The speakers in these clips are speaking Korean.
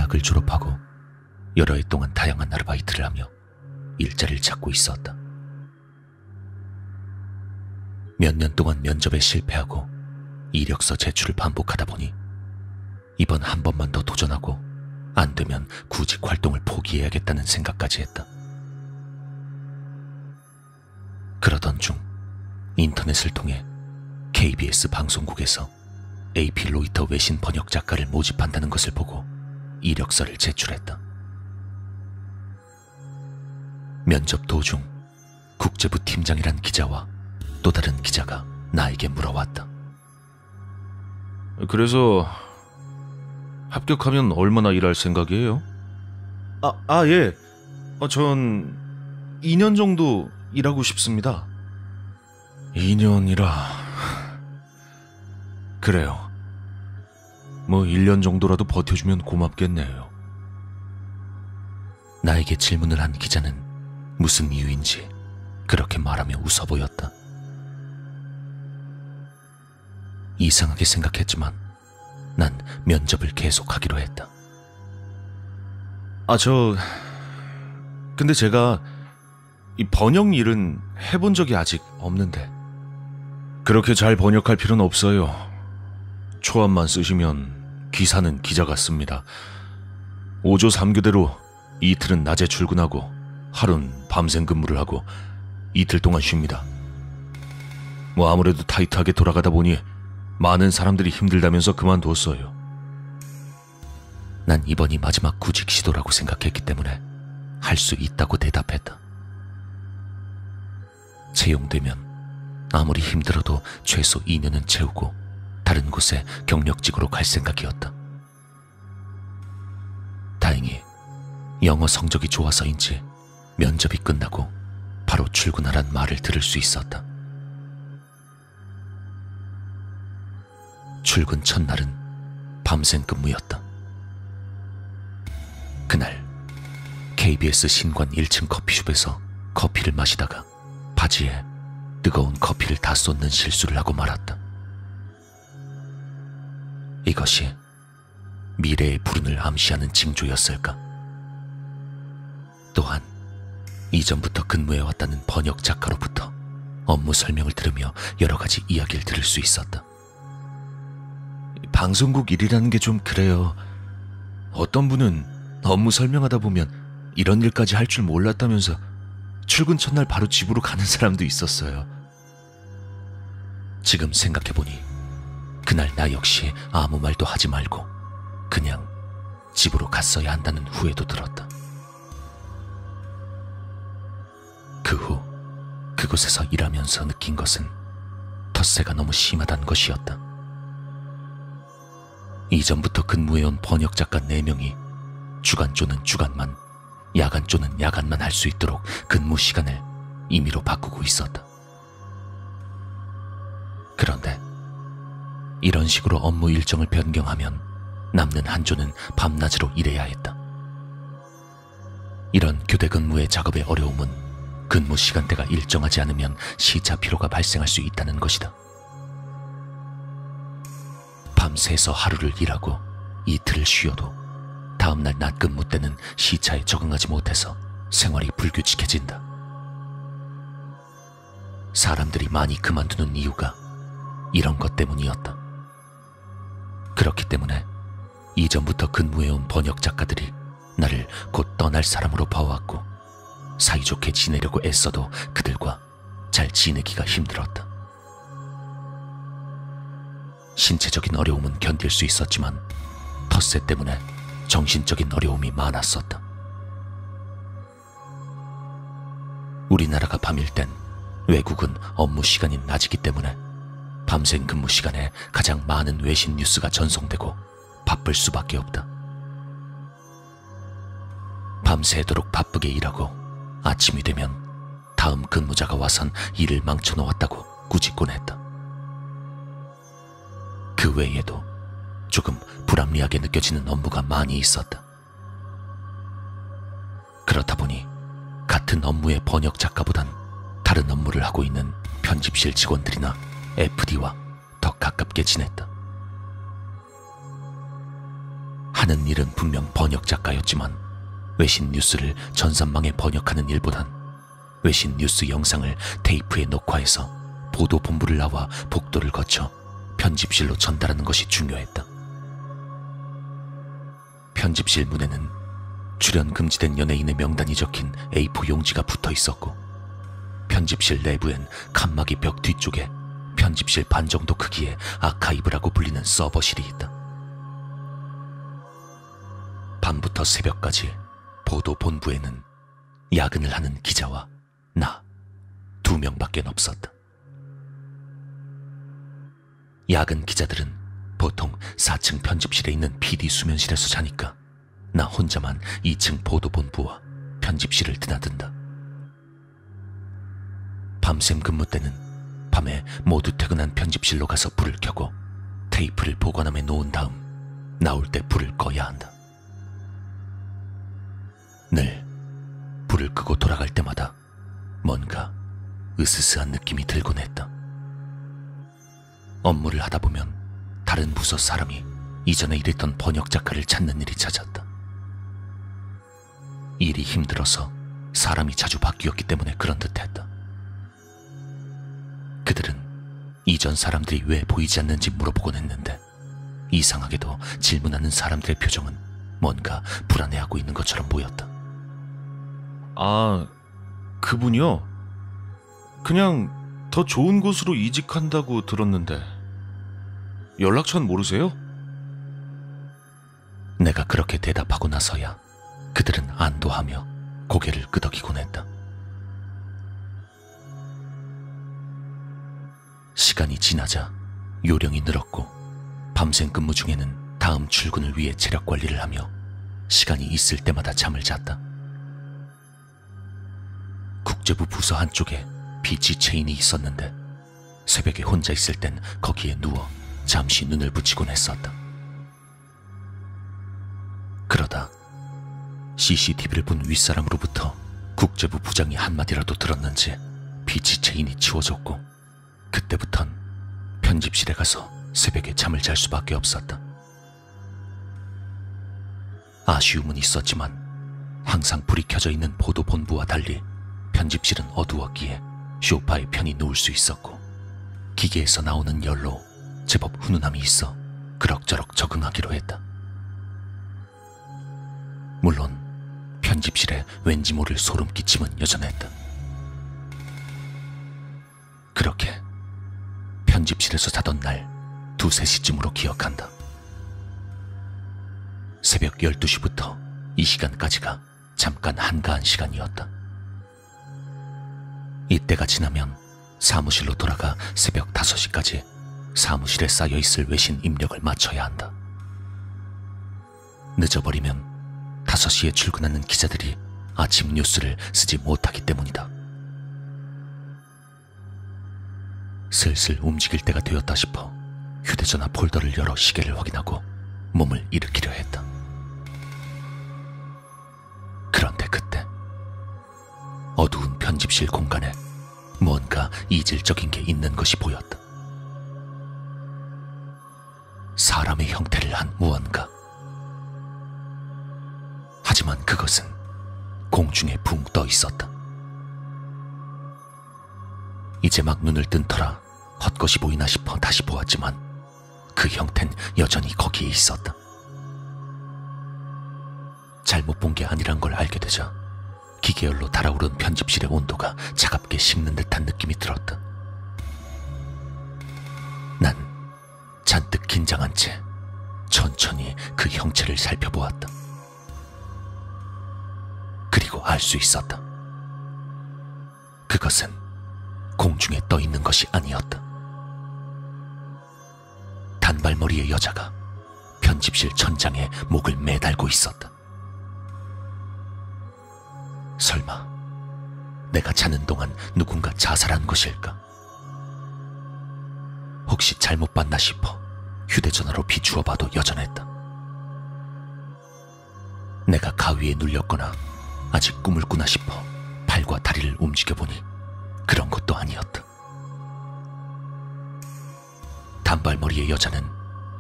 대학을 졸업하고 여러 해 동안 다양한 아르바이트를 하며 일자리를 찾고 있었다. 몇 년 동안 면접에 실패하고 이력서 제출을 반복하다 보니 이번 한 번만 더 도전하고 안 되면 구직 활동을 포기해야겠다는 생각까지 했다. 그러던 중 인터넷을 통해 KBS 방송국에서 AP 로이터 외신 번역 작가를 모집한다는 것을 보고 이력서를 제출했다. 면접 도중 국제부 팀장이란 기자와 또 다른 기자가 나에게 물어왔다. 그래서 합격하면 얼마나 일할 생각이에요? 예. 전 2년 정도 일하고 싶습니다. 2년이라... 그래요. 뭐 1년 정도라도 버텨주면 고맙겠네요. 나에게 질문을 한 기자는 무슨 이유인지 그렇게 말하며 웃어 보였다. 이상하게 생각했지만 난 면접을 계속하기로 했다. 근데 제가 이 번역 일은 해본 적이 아직 없는데. 그렇게 잘 번역할 필요는 없어요. 초안만 쓰시면 기사는 기자가 씁니다. 5조 3교대로 이틀은 낮에 출근하고 하루는 밤샘 근무를 하고 이틀 동안 쉽니다. 뭐 아무래도 타이트하게 돌아가다 보니 많은 사람들이 힘들다면서 그만뒀어요. 난 이번이 마지막 구직 시도라고 생각했기 때문에 할 수 있다고 대답했다. 채용되면 아무리 힘들어도 최소 2년은 채우고 다른 곳에 경력직으로 갈 생각이었다. 다행히 영어 성적이 좋아서인지 면접이 끝나고 바로 출근하란 말을 들을 수 있었다. 출근 첫날은 밤샘 근무였다. 그날 KBS 신관 1층 커피숍에서 커피를 마시다가 바지에 뜨거운 커피를 다 쏟는 실수를 하고 말았다. 이것이 미래의 불운을 암시하는 징조였을까? 또한 이전부터 근무해왔다는 번역 작가로부터 업무 설명을 들으며 여러 가지 이야기를 들을 수 있었다. 방송국 일이라는 게 좀 그래요. 어떤 분은 업무 설명하다 보면 이런 일까지 할 줄 몰랐다면서 출근 첫날 바로 집으로 가는 사람도 있었어요. 지금 생각해보니 그날 나 역시 아무 말도 하지 말고 그냥 집으로 갔어야 한다는 후회도 들었다. 그 후 그곳에서 일하면서 느낀 것은 텃세가 너무 심하다는 것이었다. 이전부터 근무해온 번역 작가 4명이 주간조는 주간만, 야간조는 야간만 할 수 있도록 근무 시간을 임의로 바꾸고 있었다. 그런데 이런 식으로 업무 일정을 변경하면 남는 한 조는 밤낮으로 일해야 했다. 이런 교대 근무의 작업의 어려움은 근무 시간대가 일정하지 않으면 시차 피로가 발생할 수 있다는 것이다. 밤새서 하루를 일하고 이틀을 쉬어도 다음날 낮 근무 때는 시차에 적응하지 못해서 생활이 불규칙해진다. 사람들이 많이 그만두는 이유가 이런 것 때문이었다. 그렇기 때문에 이전부터 근무해온 번역 작가들이 나를 곧 떠날 사람으로 봐왔고 사이좋게 지내려고 애써도 그들과 잘 지내기가 힘들었다. 신체적인 어려움은 견딜 수 있었지만 텃세 때문에 정신적인 어려움이 많았었다. 우리나라가 밤일 땐 외국은 업무 시간이 낮이기 때문에 밤샘 근무 시간에 가장 많은 외신 뉴스가 전송되고 바쁠 수밖에 없다. 밤새도록 바쁘게 일하고 아침이 되면 다음 근무자가 와선 일을 망쳐놓았다고 꾸짖곤 했다. 그 외에도 조금 불합리하게 느껴지는 업무가 많이 있었다. 그렇다 보니 같은 업무의 번역 작가보단 다른 업무를 하고 있는 편집실 직원들이나 FD와 더 가깝게 지냈다. 하는 일은 분명 번역 작가였지만 외신 뉴스를 전산망에 번역하는 일보단 외신 뉴스 영상을 테이프에 녹화해서 보도본부를 나와 복도를 거쳐 편집실로 전달하는 것이 중요했다. 편집실 문에는 출연 금지된 연예인의 명단이 적힌 A4 용지가 붙어 있었고, 편집실 내부엔 칸막이 벽 뒤쪽에 편집실 반 정도 크기의 아카이브라고 불리는 서버실이 있다. 밤부터 새벽까지 보도본부에는 야근을 하는 기자와 나 2명밖에 없었다. 야근 기자들은 보통 4층 편집실에 있는 PD 수면실에서 자니까 나 혼자만 2층 보도본부와 편집실을 드나든다. 밤샘 근무 때는 밤에 모두 퇴근한 편집실로 가서 불을 켜고 테이프를 보관함에 놓은 다음 나올 때 불을 꺼야 한다. 늘 불을 끄고 돌아갈 때마다 뭔가 으스스한 느낌이 들곤 했다. 업무를 하다 보면 다른 부서 사람이 이전에 일했던 번역 작가를 찾는 일이 잦았다. 일이 힘들어서 사람이 자주 바뀌었기 때문에 그런 듯했다. 그들은 이전 사람들이 왜 보이지 않는지 물어보곤 했는데 이상하게도 질문하는 사람들의 표정은 뭔가 불안해하고 있는 것처럼 보였다. 아, 그분이요? 그냥 더 좋은 곳으로 이직한다고 들었는데 연락처는 모르세요? 내가 그렇게 대답하고 나서야 그들은 안도하며 고개를 끄덕이곤 했다. 시간이 지나자 요령이 늘었고 밤샘 근무 중에는 다음 출근을 위해 체력 관리를 하며 시간이 있을 때마다 잠을 잤다. 국제부 부서 한쪽에 비치 체인이 있었는데 새벽에 혼자 있을 땐 거기에 누워 잠시 눈을 붙이곤 했었다. 그러다 CCTV를 본 윗사람으로부터 국제부 부장이 한마디라도 들었는지 비치 체인이 치워졌고 그때부턴 편집실에 가서 새벽에 잠을 잘 수밖에 없었다. 아쉬움은 있었지만 항상 불이 켜져 있는 보도본부와 달리 편집실은 어두웠기에 소파에 편히 누울 수 있었고 기계에서 나오는 열로 제법 훈훈함이 있어 그럭저럭 적응하기로 했다. 물론 편집실에 왠지 모를 소름 끼침은 여전했다. 그렇게 편집실에서 자던 날 2, 3시쯤으로 기억한다. 새벽 12시부터 이 시간까지가 잠깐 한가한 시간이었다. 이때가 지나면 사무실로 돌아가 새벽 5시까지 사무실에 쌓여있을 외신 입력을 마쳐야 한다. 늦어버리면 5시에 출근하는 기자들이 아침 뉴스를 쓰지 못하기 때문이다. 슬슬 움직일 때가 되었다 싶어 휴대전화 폴더를 열어 시계를 확인하고 몸을 일으키려 했다. 그런데 그때 어두운 편집실 공간에 뭔가 이질적인 게 있는 것이 보였다. 사람의 형태를 한 무언가. 하지만 그것은 공중에 붕 떠 있었다. 이제 막 눈을 뜬 터라 헛것이 보이나 싶어 다시 보았지만 그 형태는 여전히 거기에 있었다. 잘못 본 게 아니란 걸 알게 되자 기계열로 달아오른 편집실의 온도가 차갑게 식는 듯한 느낌이 들었다. 난 잔뜩 긴장한 채 천천히 그 형체를 살펴보았다. 그리고 알 수 있었다. 그것은 공중에 떠 있는 것이 아니었다. 단발머리의 여자가 편집실 천장에 목을 매달고 있었다. 설마 내가 자는 동안 누군가 자살한 것일까? 혹시 잘못 봤나 싶어 휴대전화로 비추어 봐도 여전했다. 내가 가위에 눌렸거나 아직 꿈을 꾸나 싶어 팔과 다리를 움직여보니 그런 것도 아니었다. 단발머리의 여자는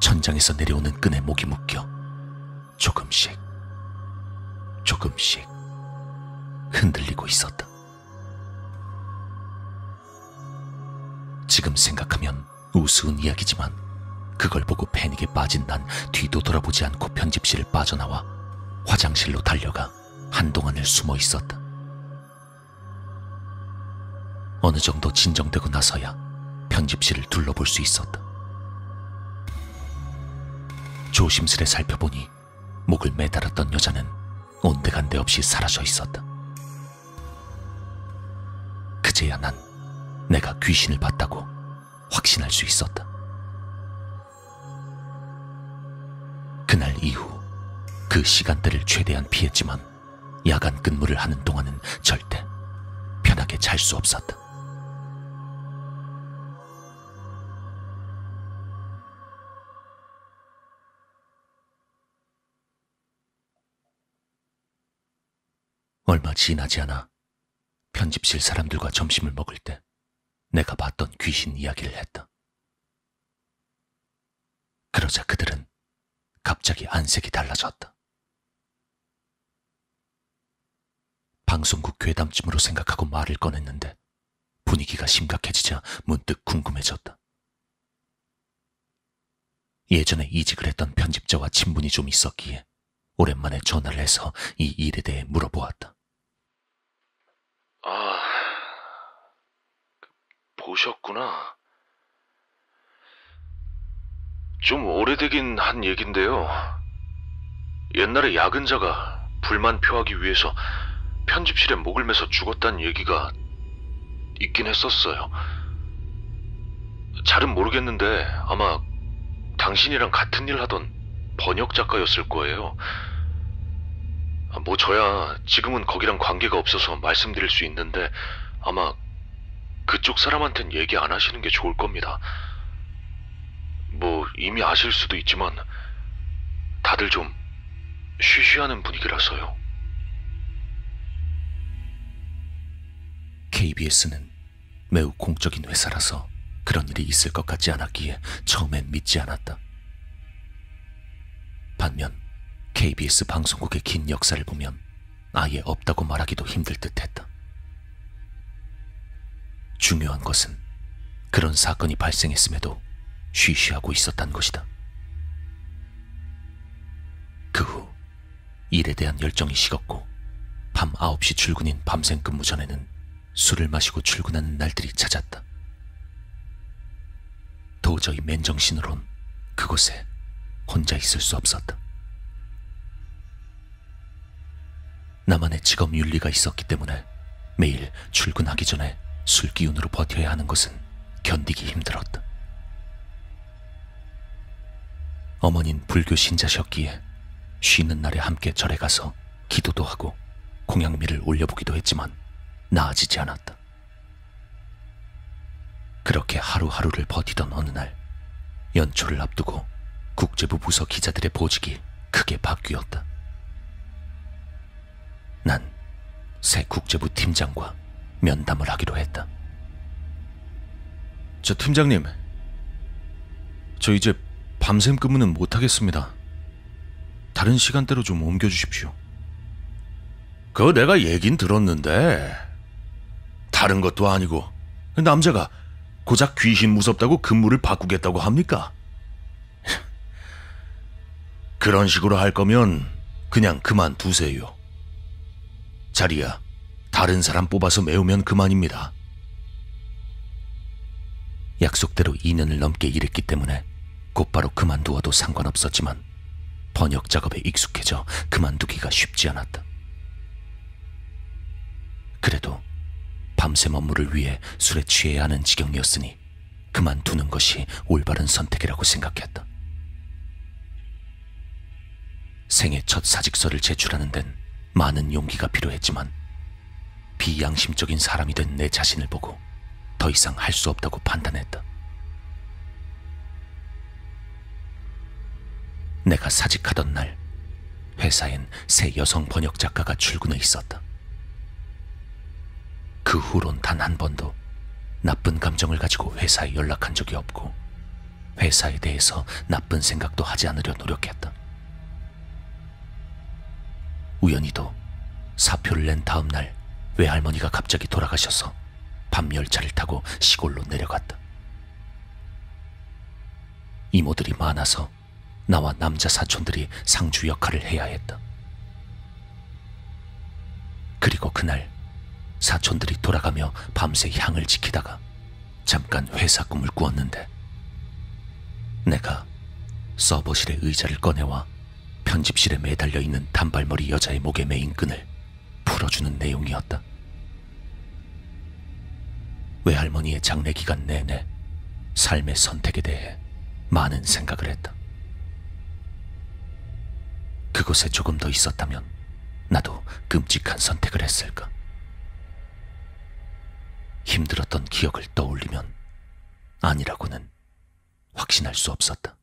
천장에서 내려오는 끈에 목이 묶여 조금씩 흔들리고 있었다. 지금 생각하면 우스운 이야기지만 그걸 보고 패닉에 빠진 난 뒤도 돌아보지 않고 편집실을 빠져나와 화장실로 달려가 한동안을 숨어 있었다. 어느 정도 진정되고 나서야 편집실을 둘러볼 수 있었다. 조심스레 살펴보니 목을 매달았던 여자는 온데간데 없이 사라져 있었다. 그제야 난 내가 귀신을 봤다고 확신할 수 있었다. 그날 이후 그 시간대를 최대한 피했지만 야간 근무를 하는 동안은 절대 편하게 잘 수 없었다. 얼마 지나지 않아 편집실 사람들과 점심을 먹을 때 내가 봤던 귀신 이야기를 했다. 그러자 그들은 갑자기 안색이 달라졌다. 방송국 괴담쯤으로 생각하고 말을 꺼냈는데 분위기가 심각해지자 문득 궁금해졌다. 예전에 이직을 했던 편집자와 친분이 좀 있었기에 오랜만에 전화를 해서 이 일에 대해 물어보았다. 보셨구나. 좀 오래되긴 한 얘긴데요. 옛날에 야근자가 불만 표하기 위해서 편집실에 목을 매서 죽었다는 얘기가 있긴 했었어요. 잘은 모르겠는데 아마 당신이랑 같은 일 하던 번역 작가였을 거예요. 뭐 저야 지금은 거기랑 관계가 없어서 말씀드릴 수 있는데 아마 그쪽 사람한텐 얘기 안 하시는 게 좋을 겁니다. 뭐 이미 아실 수도 있지만 다들 좀 쉬쉬하는 분위기라서요. KBS는 매우 공적인 회사라서 그런 일이 있을 것 같지 않았기에 처음엔 믿지 않았다. 반면 KBS 방송국의 긴 역사를 보면 아예 없다고 말하기도 힘들 듯했다. 중요한 것은 그런 사건이 발생했음에도 쉬쉬하고 있었다는 것이다. 그 후 일에 대한 열정이 식었고 밤 9시 출근인 밤샘 근무 전에는 술을 마시고 출근하는 날들이 잦았다. 도저히 맨정신으론 그곳에 혼자 있을 수 없었다. 나만의 직업 윤리가 있었기 때문에 매일 출근하기 전에 술 기운으로 버텨야 하는 것은 견디기 힘들었다. 어머니는 불교 신자셨기에 쉬는 날에 함께 절에 가서 기도도 하고 공양미를 올려보기도 했지만 나아지지 않았다. 그렇게 하루하루를 버티던 어느 날 연초를 앞두고 국제부 부서 기자들의 보직이 크게 바뀌었다. 난 새 국제부 팀장과 면담을 하기로 했다. 저 팀장님, 저 이제 밤샘 근무는 못하겠습니다. 다른 시간대로 좀 옮겨주십시오. 그거 내가 얘긴 들었는데 다른 것도 아니고 남자가 고작 귀신 무섭다고 근무를 바꾸겠다고 합니까? 그런 식으로 할 거면 그냥 그만두세요. 자리야 다른 사람 뽑아서 메우면 그만입니다. 약속대로 2년을 넘게 일했기 때문에 곧바로 그만두어도 상관없었지만 번역 작업에 익숙해져 그만두기가 쉽지 않았다. 그래도 밤샘 업무를 위해 술에 취해야 하는 지경이었으니 그만두는 것이 올바른 선택이라고 생각했다. 생애 첫 사직서를 제출하는 데는 많은 용기가 필요했지만 비양심적인 사람이 된 내 자신을 보고 더 이상 할 수 없다고 판단했다. 내가 사직하던 날 회사엔 새 여성 번역 작가가 출근해 있었다. 그 후론 단 한 번도 나쁜 감정을 가지고 회사에 연락한 적이 없고 회사에 대해서 나쁜 생각도 하지 않으려 노력했다. 우연히도 사표를 낸 다음 날 외할머니가 갑자기 돌아가셔서 밤열차를 타고 시골로 내려갔다. 이모들이 많아서 나와 남자 사촌들이 상주 역할을 해야 했다. 그리고 그날 사촌들이 돌아가며 밤새 향을 지키다가 잠깐 회사 꿈을 꾸었는데 내가 서버실의 의자를 꺼내와 편집실에 매달려 있는 단발머리 여자의 목에 매인 끈을 풀어주는 내용이었다. 외할머니의 장례 기간 내내 삶의 선택에 대해 많은 생각을 했다. 그곳에 조금 더 있었다면 나도 끔찍한 선택을 했을까? 힘들었던 기억을 떠올리면 아니라고는 확신할 수 없었다.